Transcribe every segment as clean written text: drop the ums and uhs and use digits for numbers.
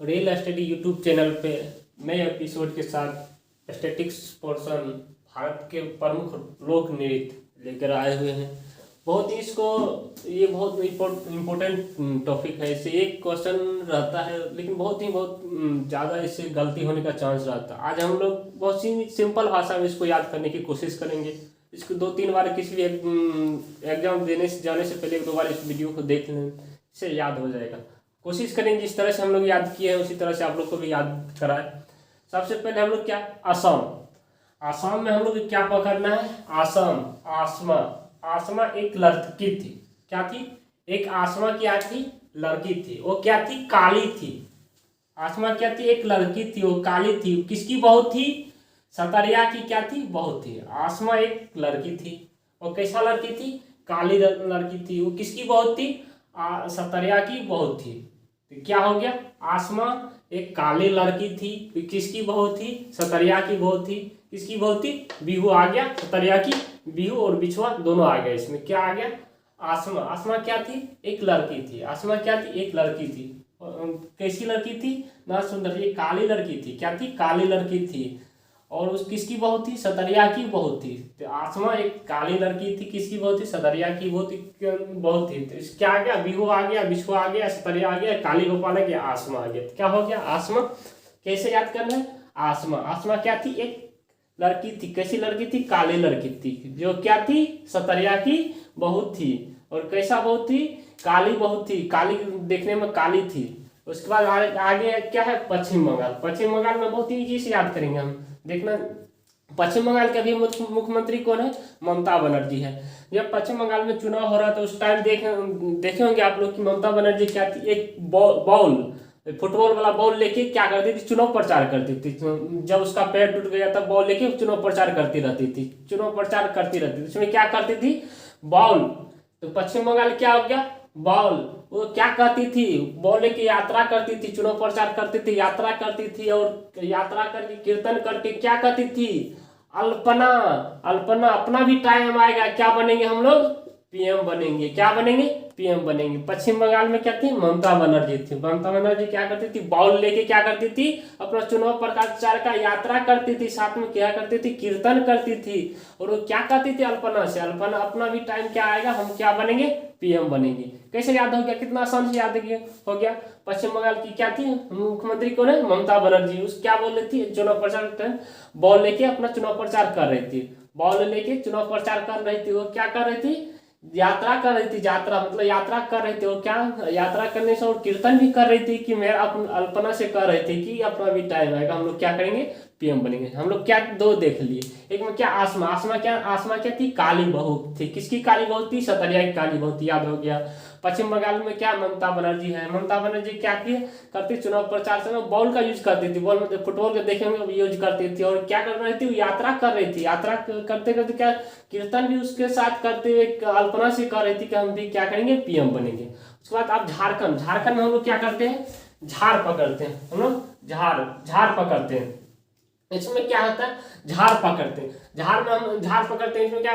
Real study YouTube channel पे नए episode के साथ स्टैटिक्स पोर्शन भारत के प्रमुख लोक नृत्य लेकर आए हुए हैं। बहुत ही ये बहुत इम्पोर्टेंट टॉपिक है। इससे एक क्वेश्चन रहता है लेकिन बहुत ज़्यादा इससे गलती होने का चांस रहता है। आज हम लोग बहुत सी सिंपल भाषा में इसको याद करने की कोशिश करेंगे। इसको 2-3 बार किसी भी एग्जाम जाने से पहले 1-2 बार इस वीडियो को देख लें, इससे याद हो जाएगा। कोशिश करेंगे जिस तरह से हम लोग याद किए हैं उसी तरह से आप लोग को भी याद कराएं। सबसे पहले हम लोग क्या, आसाम में हम लोग क्या पकड़ना है, आसमा एक लड़की थी। क्या थी? एक आसमा क्या थी? लड़की थी। वो क्या थी? काली थी। आसमा क्या थी? एक लड़की थी, वो काली थी। किसकी बहू थी? सतरिया की क्या थी? बहू थी। आसमा एक लड़की थी। वो कैसा लड़की थी? काली लड़की थी। वो किसकी बहू थी? सतरिया की बहू थी। तो क्या हो गया? आसमा एक काली लड़की थी। किसकी बहू थी? सतरिया की बहू थी। किसकी बहू थी? बिहू आ गया। सतरिया की बिहू और बिछुआ दोनों आ गया। इसमें क्या आ गया? आसमा क्या थी? एक लड़की थी। आसमा क्या थी? एक लड़की थी। कैसी लड़की थी? ना सुंदर, ये काली लड़की थी। क्या थी? काली लड़की थी। और उस किसकी बहू थी? सतरिया की बहू थी। तो आसमा एक काली लड़की थी। किसकी बहू थी? सतरिया की बहू थी। तो क्या आ गया? बिहू आ गया, बिछुआ आ गया, सतरिया आ गया, काली गोपाल आ गया, आसमा आ गया। तो क्या हो गया? आसमा। कैसे याद करना है? आसमा क्या थी? एक लड़की थी। कैसी लड़की थी? काली लड़की थी। जो क्या थी? सतरिया की बहू थी। और कैसा बहू थी? काली बहू थी। काली देखने में काली थी। उसके बाद आगे क्या है? पश्चिम बंगाल। पश्चिम बंगाल में बहुत ही इजी से याद करेंगे हम। देखना, पश्चिम बंगाल के अभी मुख्यमंत्री कौन है? ममता बनर्जी है। जब पश्चिम बंगाल में चुनाव हो रहा था उस टाइम देखे होंगे आप लोग कि ममता बनर्जी क्या थी? एक बॉल, फुटबॉल वाला बॉल लेके क्या करती थी? चुनाव प्रचार करती थी। जब उसका पैर टूट गया तब बॉल लेके चुनाव प्रचार करती रहती थी। उसमें क्या करती थी? बॉल। तो पश्चिम बंगाल क्या हो गया? बॉल। वो क्या कहती थी? बॉल लेके यात्रा करती थी, चुनाव प्रचार करती थी, यात्रा करती थी। और यात्रा करके कीर्तन करके क्या कहती थी? अल्पना। अपना भी टाइम आएगा, क्या बनेंगे हम लोग? पीएम बनेंगे। क्या बनेंगे? पीएम बनेंगे। पश्चिम बंगाल में क्या थी? ममता बनर्जी थी। ममता बनर्जी क्या करती थी? बॉल लेके क्या करती थी? अपना चुनाव प्रचार का यात्रा करती थी, साथ में क्या करती थी? कीर्तन करती थी। और वो क्या कहती थी? अल्पना से, अल्पना अपना भी टाइम क्या आएगा, हम क्या बनेंगे? पीएम बनेंगे। कैसे याद हो गया? कितना आसान से याद हो गया। पश्चिम बंगाल की क्या थी? मुख्यमंत्री कौन है? ममता बनर्जी। उस क्या बोल रही थी? चुनाव प्रचार, बॉल लेके अपना चुनाव प्रचार कर रही थी। बॉल लेके चुनाव प्रचार कर रही थी। वो क्या कर रही थी? यात्रा कर रही थी। यात्रा कर रही थी। वो क्या यात्रा करने से और कीर्तन भी कर रही थी कि मैं अल्पना से कर रही थी कि अपना भी टाइम आएगा, हम लोग क्या करेंगे? पीएम बनेंगे। हम लोग क्या दो देख लिए। एक में क्या? आसमा क्या थी? काली बहू थी। किसकी काली बहू थी? सतरिया की काली बहू थी। याद हो गया। पश्चिम बंगाल में क्या? ममता बनर्जी है। ममता बनर्जी क्या की करती? चुनाव प्रचार समय बॉल का यूज करती थी। बॉल में फुटबॉल के देखे में यूज करती थी। और क्या कर रही थी? यात्रा कर रही थी। यात्रा करते करते क्या कीर्तन भी उसके साथ करते हुए अल्पना से कर रही थी कि हम भी क्या करेंगे? पीएम बनेंगे। उसके बाद आप झारखंड में हम लोग क्या करते हैं? झाड़ पकड़ते हैं। हम लोग झाड़ पकड़ते हैं। इसमें क्या होता है? झाड़ पकड़ते हैं। झाड़ में हम झाड़ पकड़ते हैं। इसमें क्या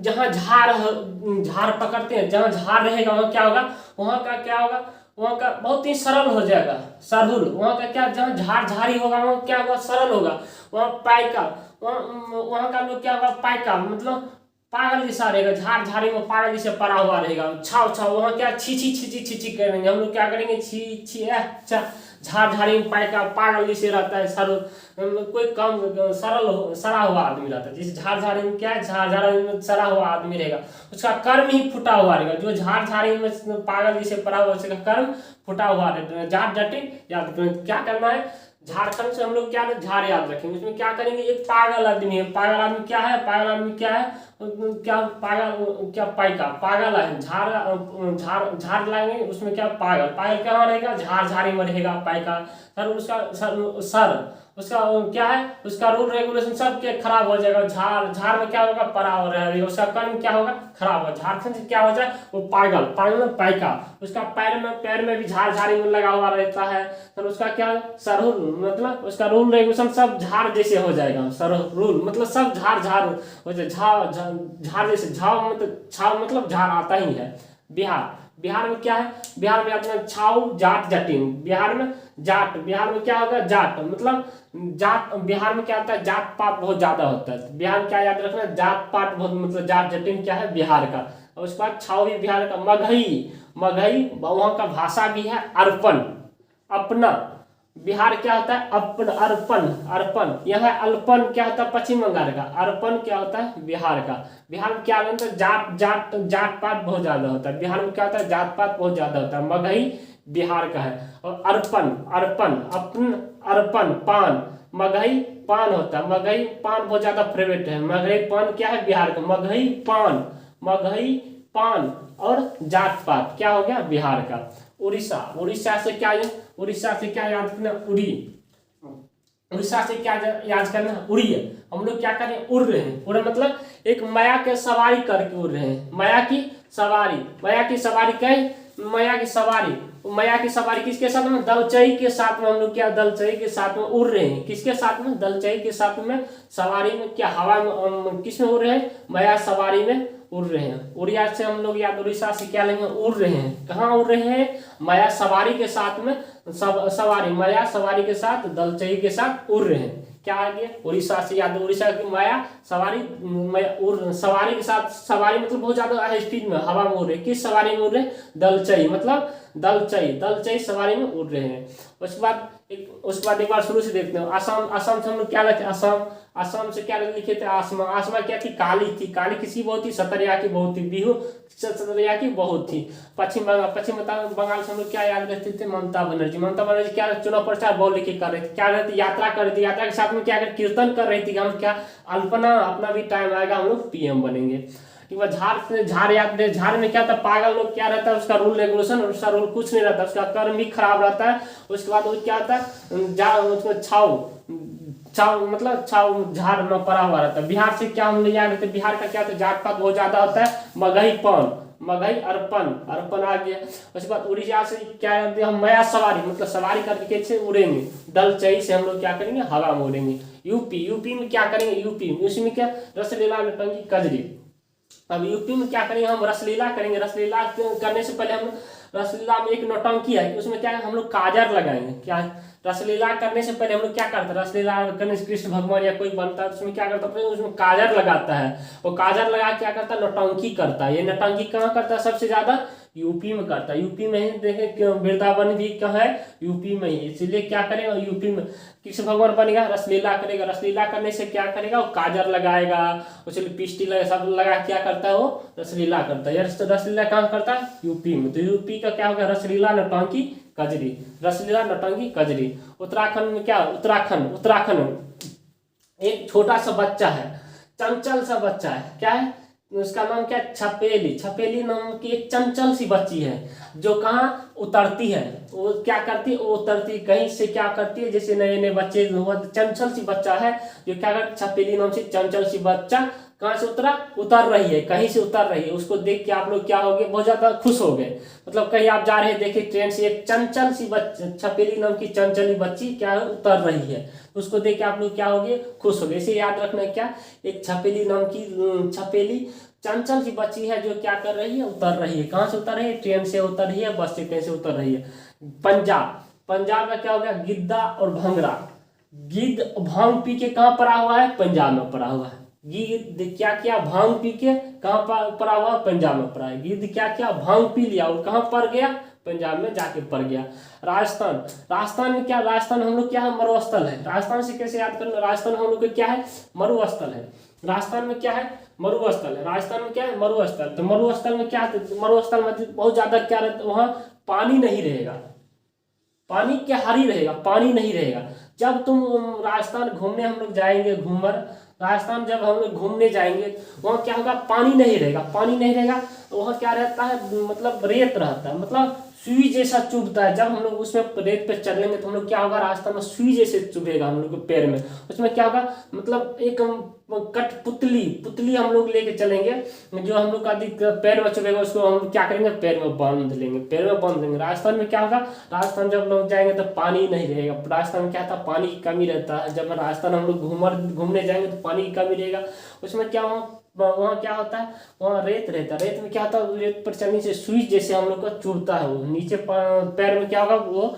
जहाँ झाड़ पकड़ते हैं, जहाँ झाड़ रहेगा वहाँ क्या होगा? वहाँ का क्या होगा? वहाँ का बहुत ही सरल हो जाएगा, सरहुल। वहाँ का क्या? जहाँ झाड़ी होगा वहाँ क्या होगा? सरल होगा। वहाँ पाइका, वहाँ का लोग क्या होगा? पाइका मतलब पागल जैसा रहेगा। झाड़ी में पागल जैसे पड़ा हुआ रहेगा। छाव वहाँ क्या? छी करेंगे। हम लोग क्या करेंगे? छी अच्छा। झाड़ी में पागल जैसे रहता है। सरल, कोई कम सड़ा हुआ आदमी रहता है। जैसे झाड़ी में क्या है? झाड़ी में सड़ा हुआ आदमी रहेगा, उसका कर्म ही फुटा हुआ रहेगा। जो झाड़ी में पागल जैसे पड़ा हुआ उसका कर्म फुटा हुआ रहता है। झाड़ जटिन याद करें। क्या करना है? झारखंड से हम लोग क्या झाड़ याद रखेंगे। उसमें क्या करेंगे? एक पागल आदमी है। पागल आदमी क्या है? क्या पाइका पागल है। झाड़ लाएंगे। उसमें क्या? पागल कहाँ रहेगा? झाड़ी में रहेगा पाइका। उसका क्या है? उसका रूल रेगुलेशन सब क्या खराब हो जाएगा। झाड़ में क्या होगा? पड़ा हो रहेगा। उसका कर्म क्या होगा? खराब होगा। झारखंड से क्या हो जाए? वो पागल में पाइका। उसका पैर में भी झाड़ी में लगा हुआ रहता है। तो उसका क्या? सरहुल मतलब उसका रूल रेगुलेशन सब झाड़ जैसे हो जाएगा। रूल मतलब सब झाड़ हो जाए। झाड़ जैसे छाव मतलब झाड़ आता ही है। बिहार बिहार में क्या है, बिहार में अपना छाऊ जाट जटिन, बिहार में जाट, बिहार में क्या होगा जाट, मतलब जाट, बिहार में क्या होता है जात पात बहुत ज्यादा होता है, बिहार में क्या याद रखना, जात पात बहुत, मतलब जाट जटिन क्या है बिहार का। और उसके बाद छाऊ भी बिहार का, मगही, मगही वहाँ का भाषा भी है, अर्पण, अपना, बिहार क्या होता है अपन, अर्पण, अर्पण, यहाँ अल्पन क्या होता है पश्चिम बंगाल का, अर्पण क्या होता है बिहार का। बिहार में क्या होता है जाट जाट जात पात बहुत ज्यादा होता है, बिहार में क्या होता है जात पात बहुत ज्यादा होता है। मगही बिहार का है। और अर्पण, अर्पण अपन, अर्पण पान, मगही पान होता है, मगही पान बहुत ज्यादा फेवरेट है, मगही पान क्या है बिहार का, मगही पान, मगही पान। और जात पात क्या हो गया बिहार का। उड़ीसा, उड़ीसा से क्या है, उड़ीसा से क्या याद करना, उड़ी, उड़ीसा से क्या याद करना, उड़ी है। हम लोग क्या कर रहे हैं उड़ रहे हैं, उड़ मतलब एक माया के सवारी करके उड़ रहे हैं, माया की सवारी, माया की सवारी कहीं, माया की सवारी, माया की सवारी किसके साथ में, दलचई के साथ में हम लोग क्या दलचई के साथ में उड़ रहे हैं, किसके साथ में, दलचई के साथ में सवारी में क्या हवा में, किस में उड़ रहे हैं, माया सवारी में उड़ रहे हैं। उड़िया से हम लोग याद, उड़ीसा से क्या लेंगे उड़ रहे हैं, कहाँ उड़ रहे हैं, माया सवारी के साथ में, सवारी, माया सवारी के साथ, दलचई के साथ उड़ रहे हैं। क्या आ गया उड़ीसा से याद, उड़ीसा की माया सवारी, सवारी के साथ, सवारी मतलब बहुत ज्यादा स्पीड में हवा में उड़ रहे, किस सवारी में उड़ रहे, दलचई, मतलब दलचई, दलचई सवारी में उड़ रहे हैं। उसके बाद एक बार शुरू से देखते हैं, असम, असम से हम लोग क्या लिखे, असम, असम से क्या लिखे थे, आसमा, आसमा क्या थी, काली थी, काली किसी बहुत थी, सतरिया की बहुत थी, बिहू सतरिया की बहुत थी। पश्चिम बंगाल, पश्चिम बंगाल से हम लोग क्या याद करते थे, ममता बनर्जी, ममता बनर्जी क्या चुनाव प्रचार बहुत लिखे कर रहे थे, क्या रहती यात्रा कर रही थी, यात्रा के साथ में क्या कीर्तन कर रही थी, हम क्या अल्पना, अपना भी टाइम आएगा हम लोग पीएम बनेंगे। झाड़ याद, झाड़ में क्या था, पागल लोग क्या रहता है, उसका रूल रेगुलेशन, उसका रूल कुछ नहीं रहता, उसका कर्म भी खराब रहता है। उसके बाद वो क्या होता है, उसमें छाव, छाव मतलब छाव झाड़ में पड़ा हुआ रहता है। बिहार से क्या हम लोग याद रहते, बिहार का क्या था, जात पात बहुत ज्यादा होता है, मगही पान, मगही अर्पण, अर्पण आ गया। उसके बाद उड़ीसा से क्या करते हैं हम, माया सवारी, मतलब सवारी करके कैसे उड़ेंगे, दलचई से हम लोग क्या करेंगे हवा में उड़ेंगे। यूपी, यूपी में क्या करेंगे, यूपी में क्या, रसलीला, नौटंकी, कजरी। अब यूपी में क्या करेंगे हम, रसलीला करेंगे, रसलीला करने से पहले हम, रसलीला में एक नौटंकी है, उसमें क्या है हम लोग काजर लगाएंगे, क्या रसलीला करने से पहले हम लोग क्या करते हैं, रसलीला करने से कृष्ण भगवान या कोई बनता है उसमें क्या करता है, उसमें काजर लगाता है, वो काजर लगा क्या करता है, नौटंकी करता है। ये नौटंकी कहाँ करता है सबसे ज्यादा, यूपी में करता है। यूपी में ही देखें वृंदावन भी कहाँ है, यूपी में ही, इसीलिए क्या करेगा यूपी में कृष्ण भगवान बनेगा, रसलीला करेगा, रसलीला करने से क्या करेगा वो काजर लगाएगा, उसे लिपस्टिक लगा, सब लगा क्या करता है वो रसलीला करता है। रसलीला कहाँ करता है यूपी में, तो यूपी का क्या होगा, रसलीला नौटंकी कजरी, रसलीला नौटंकी कजरी। उत्तराखंड में क्या, उत्तराखंड, उत्तराखंड एक छोटा सा बच्चा है, चंचल सा बच्चा है, क्या है उसका नाम क्या, छपेली, छपेली नाम की एक चंचल सी बच्ची है, जो कहाँ उतरती है, वो क्या करती है, वो उतरती कहीं से क्या करती है, जैसे नए नए बच्चे, चंचल सी बच्चा है जो क्या करती, छपेली नाम से चंचल सी बच्चा कहाँ से उतर रही है, कहीं से उतर रही है। उसको देख के आप लोग क्या हो गए, बहुत ज्यादा खुश हो गए। मतलब कहीं आप जा रहे हैं, देखिए ट्रेन से एक चंचल सी बच्ची, छपेली नाम की चंचली बच्ची क्या उतर रही है, उसको देख के आप लोग क्या हो गए, खुश हो गए। इसे याद रखना क्या, एक छपेली नाम की, छपेली चंचल सी बच्ची है जो क्या कर रही है, उतर रही है। कहाँ से उतर रही है, ट्रेन से उतर रही है, बस से कहीं से उतर रही है। पंजाब, पंजाब का क्या हो गया, गिद्दा और भंगरा। गिद्ध भांग पी के कहाँ पड़ा हुआ है, पंजाब में पड़ा हुआ है। गिद्ध क्या किया, भांग पी के कहाँ पड़ा हुआ, पंजाब में पड़ा है। गिद्ध क्या किया, भांग पी लिया और कहाँ पड़ गया, पंजाब में जाके पड़ गया। राजस्थान, राजस्थान में क्या, राजस्थान हम लोग क्या है, मरुस्थल है। राजस्थान से कैसे याद करना, राजस्थान हम लोग को क्या है, मरुस्थल है। राजस्थान में क्या है, मरुस्थल है। राजस्थान में क्या है, मरुस्थल। तो मरुस्थल में क्या, मरुस्थल में बहुत ज्यादा क्या रहता है, वहां पानी नहीं रहेगा, पानी क्या हरी रहेगा, पानी नहीं रहेगा। जब तुम राजस्थान घूमने हम लोग जाएंगे, घूमर राजस्थान जब हम लोग घूमने जाएंगे, वहाँ क्या होगा, पानी नहीं रहेगा, पानी नहीं रहेगा। वहाँ क्या रहता है, मतलब रेत रहता है, मतलब सुई जैसा चुभता है। जब हम लोग उसमें रेत पे चलेंगे तो हम लोग क्या होगा, रास्ता में सुई जैसे चुभेगा हम लोग के पैर में। उसमें क्या होगा, मतलब एक कठपुतली, पुतली हम लोग लेके चलेंगे, जो हम लोग का पैर में चुभेगा उसको हम लोग क्या करेंगे, पैर में बांध लेंगे, पैर में बांध लेंगे। राजस्थान में क्या होगा, राजस्थान जब लोग जाएंगे तो पानी नहीं रहेगा। राजस्थान में क्या था, पानी की कमी रहता है। जब राजस्थान हम लोग घूमने जाएंगे तो पानी की कमी रहेगा। उसमें क्या हो, वहाँ क्या होता है, वहाँ रेत रहता है। रेत में क्या होता है, रेत पर चलने से सुई जैसे हम लोग को चुभता है, वो नीचे पैर में क्या होगा, वो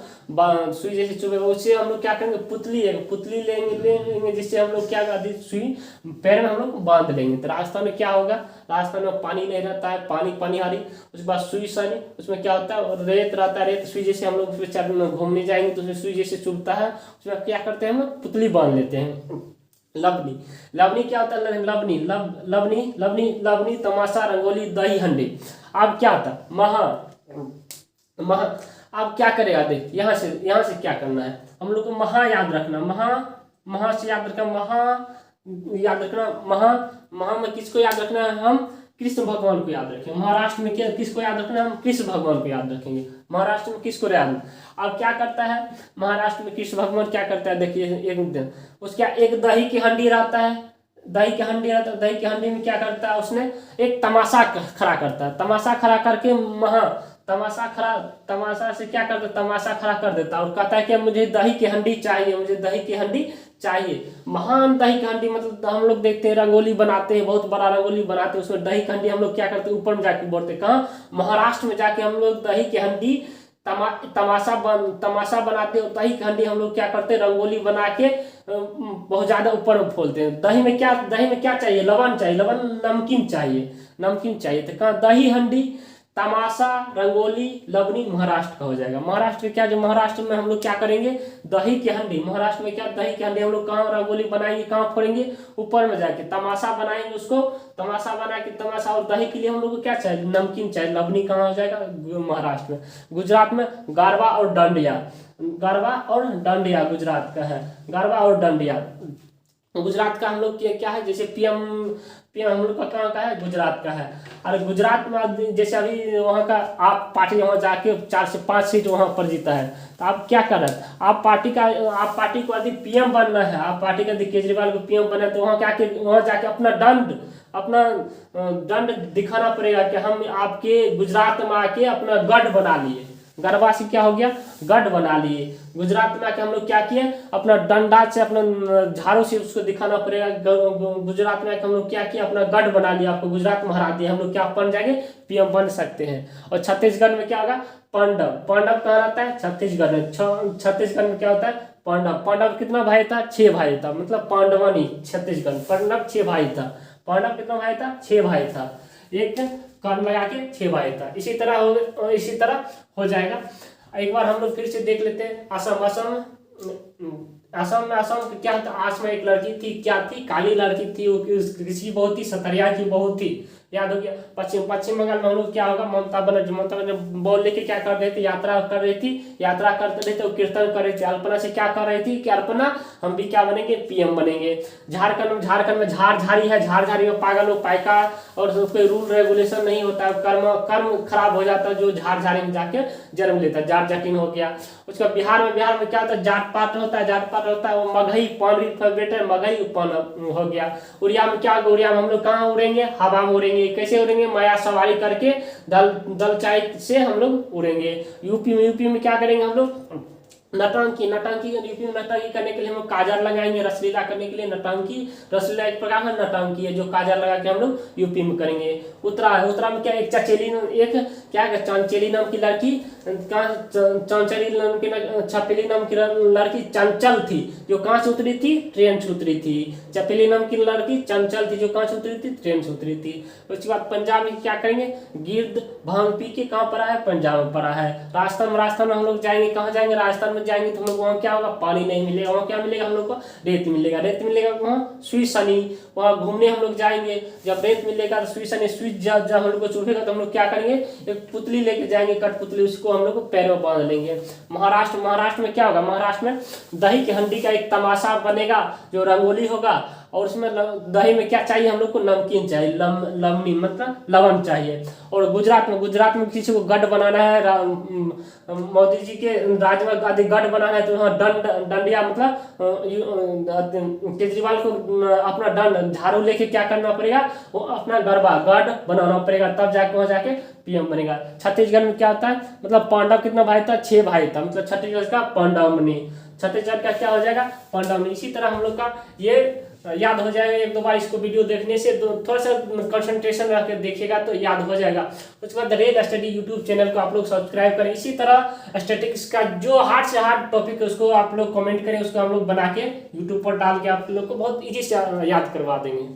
सुई जैसे चुभेगा। उससे हम लोग क्या करेंगे, पुतली लेंगे जिससे हम लोग क्या करते, सुई पैर में हम लोग बांध लेंगे। तो राजस्थान में क्या होगा, राजस्थान में पानी नहीं रहता है, पानी हारी, उसके बाद सुई सानी, उसमें क्या होता है, रेत रहता है, रेत सुई जैसे हम लोग उसमें घूमने जाएंगे तो उसमें सुई जैसे चुभता है, उसमें क्या करते हैं हम लोग, पुतली बांध लेते हैं। लवनी क्या होता है, लवनी तमाशा रंगोली दही हंडी। अब क्या होता है, महा। अब क्या करेगा, देख यहाँ से क्या करना है, हम लोग को महा याद रखना, महा से याद रखना, महा में किसको याद रखना है, हम कृष्ण भगवान को याद रखेंगे। महाराष्ट्र में क्या, किसको याद रखना है, हम कृष्ण भगवान को याद रखेंगे। महाराष्ट्र में किसको याद, अब क्या करता है महाराष्ट्र में कृष्ण भगवान क्या करता है, देखिए एक दिन उसका एक दही की हंडी रहता है, दही की हंडी में क्या करता है, उसने एक तमाशा खड़ा करता है, तमाशा खड़ा करके तमाशा से क्या करता है, तमाशा खड़ा कर देता है और कहता है कि मुझे दही की हंडी चाहिए। महान दही की हंडी, मतलब हम लोग देखते हैं रंगोली बनाते हैं, बहुत बड़ा रंगोली बनाते हैं, उसमें दही की हंडी हम लोग क्या करते हैं, ऊपर में जाके बोलते हैं, कहाँ, महाराष्ट्र में जाके हम लोग दही की हंडी तमाशा बनाते हैं। दही की हंडी हम लोग क्या करते हैं, रंगोली बना के बहुत ज्यादा ऊपर में खोलते हैं। दही में क्या चाहिए, लवण चाहिए, नमकीन चाहिए। तो कहाँ, दही हंडी, तमाशा, रंगोली, लवनी महाराष्ट्र का हो जाएगा। महाराष्ट्र क्या, जो महाराष्ट्र में हम लोग क्या करेंगे, दही की हंडी, महाराष्ट्र में क्या, दही की हंडी हम लोग कहाँ रंगोली बनाएंगे, कहाँ फोड़ेंगे, ऊपर में जाके तमाशा बनाएंगे, उसको तमाशा बना के, तमाशा और दही के लिए हम लोग को क्या चाहिए, नमकीन चाहिए। लवनी कहाँ हो जाएगा, महाराष्ट्र में। गुजरात में गरबा और डांडिया गुजरात का है, गरबा और डांडिया। गुजरात का हम लोग क्या है, जैसे पीएम हम लोग का कहाँ का है, गुजरात का है। और गुजरात में जैसे अभी वहाँ का आप पार्टी वहाँ जाके 4 से 5 सीट वहाँ पर जीता है, तो आप क्या कर रहे हैं, आप पार्टी को यदि पीएम बनना है, आप पार्टी का यदि केजरीवाल को पीएम बनना है, तो वहाँ जाके अपना दंड दिखाना पड़ेगा कि हम आपके गुजरात में आके अपना गढ़ बना लिए। गरबा से क्या हो गया, गढ़ बना लिए। गुजरात में आके हम लोग क्या किए, अपना डंडा से, अपना झाड़ू से उसको दिखाना पड़ेगा। गुजरात में आके हम लोग क्या किए, अपना गढ़ बना लिया, आपको गुजरात में हरा दिया, हम लोग क्या बन जाएंगे, पीएम बन सकते हैं। और छत्तीसगढ़ में क्या होगा, पांडव कहाँ रहता है, छत्तीसगढ़ में। छत्तीसगढ़ में क्या होता है, पांडव कितना भाई था, 6 भाई था, मतलब पांडवानी छत्तीसगढ़, पांडव 6 भाई था। पांडव कितना भाई था, 6 भाई था, एक कर्ण लगा के 6 भाई था। इसी तरह हो जाएगा। एक बार हम लोग फिर से देख लेते हैं, असम में क्या था, असम में एक लड़की थी, क्या थी, काली लड़की थी, वो किसी बहुत ही सतरिया की बहुत थी, याद हो गया। पश्चिम बंगाल में हम लोग क्या होगा, ममता बनर्जी बॉल लेके क्या कर रही थी, यात्रा करते रहे थे, कीर्तन कर रहे थे। अल्पना से क्या कर रही थी कि अल्पना हम भी क्या बनेंगे, पीएम बनेंगे। झारखंड में झारझारी है, झारझारी में पागल हो पाएगा और कोई रूल रेगुलेशन नहीं होता है, कर्म खराब हो जाता है जो झारझारी में जाके जन्म लेता है, जाट जाटिंग हो गया। उसका बिहार में क्या होता है, जाट पाट होता है, वो मगही पानी बेटे मगही हो गया। उड़िया में क्या होगा, उड़िया में हम लोग कहाँ उड़ेंगे, हवा में उड़ेंगे। कैसे उड़ेंगे, माया सवारी करके दल चाय से हम लोग उड़ेंगे। यूपी में क्या करेंगे हम लोग, नौटंकी यूपी में नौटंकी करने के लिए हम लोग काजल लगाएंगे, रसलीला करने के लिए रसलीला एक प्रकार का नौटंकी है जो काजल लगा के हम लोग यूपी में करेंगे। उत्तरा में क्या, एक चंचेली नाम की लड़की, छपेली नाम की लड़की चंचल थी, जो कहाँ से उतरी थी, ट्रेन से उतरी थी। चपेली नाम की लड़की चंचल थी, जो कहाँ से उतरी थी, ट्रेन से उतरी थी। उसके बाद पंजाब में क्या करेंगे, गिर्द भांग पी के कहाँ पड़ा है, पंजाब में पड़ा है। राजस्थान में हम लोग जाएंगे, कहाँ जाएंगे, राजस्थान में जाएंगे तो हम लोग वहाँ क्या होगा, पानी नहीं मिलेगा, वहाँ क्या मिलेगा, हम लोग को रेत मिलेगा वहाँ सुई सनी, वहाँ घूमने हम लोग जाएंगे। जब रेत मिलेगा तो सुई सनी, जब हम लोग को चुभेगा तो हम लोग क्या करेंगे, एक पुतली लेके जाएंगे, कठपुतली, उसको हम लोग पैर में बांध लेंगे। महाराष्ट्र में क्या होगा, महाराष्ट्र में दही की हंडी का एक तमाशा बनेगा, जो रंगोली होगा, और उसमें दही में क्या चाहिए, हम लोग को नमकीन चाहिए, लवनी मतलब लवण चाहिए। और गुजरात में किसी को गढ़ बनाना है, मोदी जी के राज में आदि गढ़ बनाना है, तो वहाँ डंडिया मतलब केजरीवाल को अपना दंड झाड़ू लेके क्या करना पड़ेगा, वो अपना गढ़ बनाना पड़ेगा, तब जाके वहाँ जाके पीएम बनेगा। छत्तीसगढ़ में क्या होता है, मतलब पांडव कितना भाई था, 6 भाई था, मतलब छत्तीसगढ़ का पांडवमणि, छत्तीसगढ़ का क्या हो जाएगा, पांडवमणि। इसी तरह हम लोग का ये याद हो जाएगा। एक दो बार इसको वीडियो देखने से तो थोड़ा सा कंसंट्रेशन रख के देखिएगा तो याद हो जाएगा। उसके बाद रेल स्टडी यूट्यूब चैनल को आप लोग सब्सक्राइब करें। इसी तरह स्टैटिक्स का जो हार्ड से हार्ड टॉपिक है उसको आप लोग कमेंट करें, उसको हम लोग बना के यूट्यूब पर डाल के आप लोग को बहुत ईजी से याद करवा देंगे।